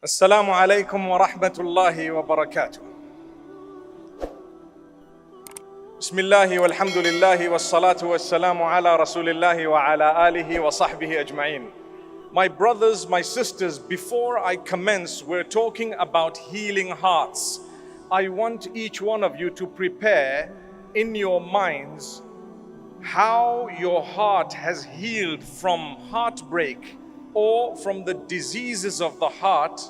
Assalamu alaikum wa rahmatullahi wa barakatuh. Bismillahi walhamdulillahi wassalatu wassalamu ala rasulillahi wa ala alihi wa sahbihi ajma'in. My brothers, my sisters, before I commence, we're talking about healing hearts. I want each one of you to prepare in your minds how your heart has healed from heartbreak or from the diseases of the heart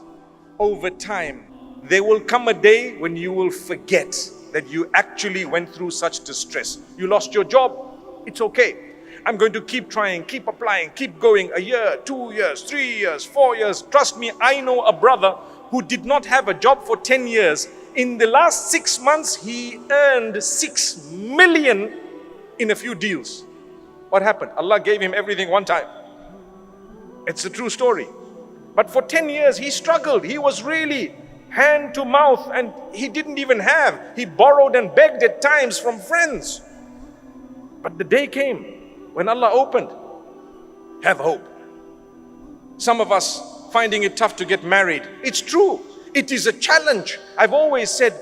over time. There will come a day when you will forget that you actually went through such distress. You lost your job, it's okay. I'm going to keep trying, keep applying, keep going. A year, 2 years, 3 years, 4 years. Trust me, I know a brother who did not have a job for 10 years. In the last 6 months, he earned 6 million in a few deals. What happened? Allah gave him everything one time. It's a true story. But for 10 years, he struggled. He was really hand to mouth and he didn't even have. He borrowed and begged at times from friends. But the day came when Allah opened. Have hope. Some of us finding it tough to get married. It's true. It is a challenge. I've always said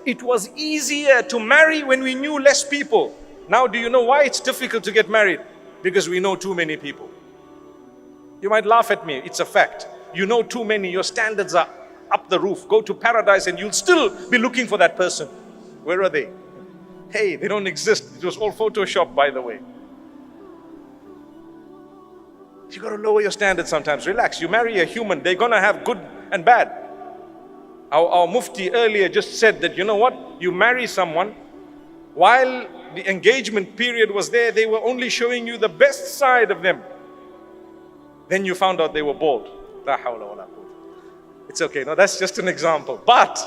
it was easier to marry when we knew less people. Now do you know why it's difficult to get married? Because we know too many people. You might laugh at me, it's a fact. You know too many, your standards are up the roof. Go to paradise and you'll still be looking for that person. Where are they? Hey, they don't exist. It was all Photoshop, by the way. You got to lower your standards sometimes. Relax. You marry a human, they're going to have good and bad. Our Mufti earlier just said that, you know what? You marry someone, while the engagement period was there, they were only showing you the best side of them. Then you found out they were bald. La hawla wa la quwwata. It's okay. No, that's just an example. But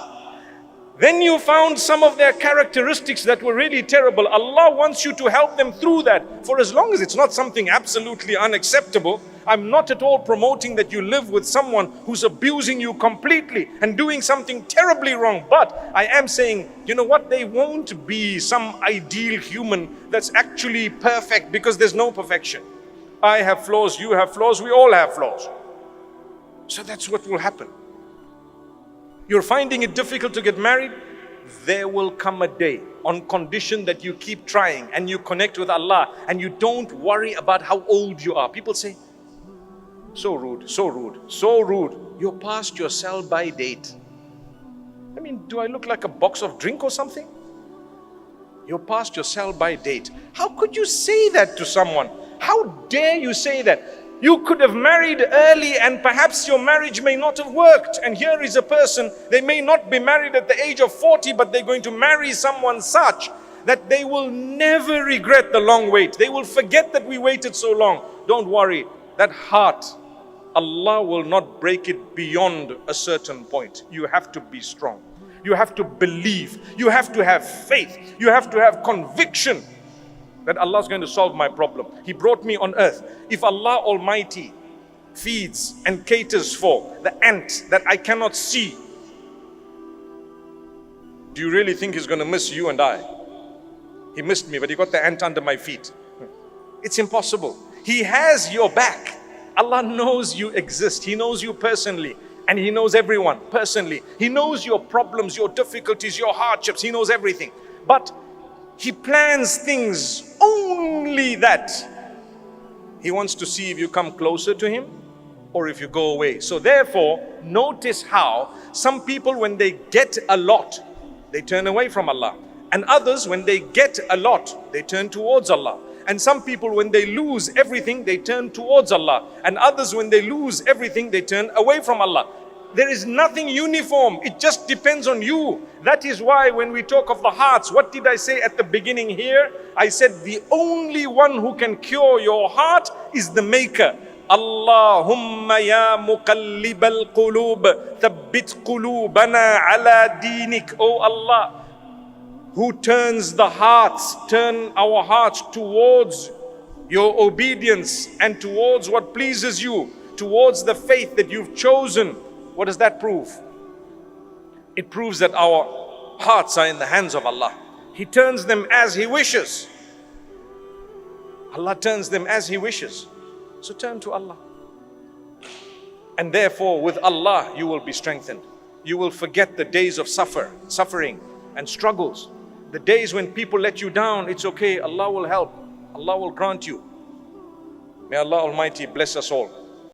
then you found some of their characteristics that were really terrible. Allah wants you to help them through that. For as long as it's not something absolutely unacceptable, I'm not at all promoting that you live with someone who's abusing you completely and doing something terribly wrong. But I am saying, you know what? They won't be some ideal human that's actually perfect, because there's no perfection. I have flaws, you have flaws, we all have flaws. So that's what will happen. You're finding it difficult to get married? There will come a day, on condition that you keep trying and you connect with Allah and you don't worry about how old you are. People say, so rude, so rude, so rude. You're past your sell-by date. I mean, do I look like a box of drink or something? You're past your sell-by date. How could you say that to someone? How dare you say that? You could have married early and perhaps your marriage may not have worked. And here is a person, they may not be married at the age of 40, but they're going to marry someone such that they will never regret the long wait. They will forget that we waited so long. Don't worry, that heart, Allah will not break it beyond a certain point. You have to be strong. You have to believe. You have to have faith. You have to have conviction that Allah is going to solve my problem. He brought me on earth. If Allah Almighty feeds and caters for the ant that I cannot see, do you really think He's going to miss you and I? He missed me, but He got the ant under my feet. It's impossible. He has your back. Allah knows you exist. He knows you personally. And He knows everyone personally. He knows your problems, your difficulties, your hardships. He knows everything. But He plans things only that He wants to see if you come closer to Him or if you go away. So therefore, notice how some people, when they get a lot, they turn away from Allah. And others, when they get a lot, they turn towards Allah. And some people, when they lose everything, they turn towards Allah. And others, when they lose everything, they turn away from Allah. There is nothing uniform. It just depends on you. That is why when we talk of the hearts, what did I say at the beginning here? I said the only one who can cure your heart is the Maker. Allahumma ya muqallibal qulub, thabbit qulubana ala dinik. Oh Allah, who turns the hearts, turn our hearts towards your obedience and towards what pleases you, towards the faith that you've chosen. What does that prove? It proves that our hearts are in the hands of Allah. He turns them as He wishes. Allah turns them as He wishes. So turn to Allah. And therefore with Allah you will be strengthened. You will forget the days of suffering and struggles. The days when people let you down, it's okay, Allah will help. Allah will grant you. May Allah Almighty bless us all.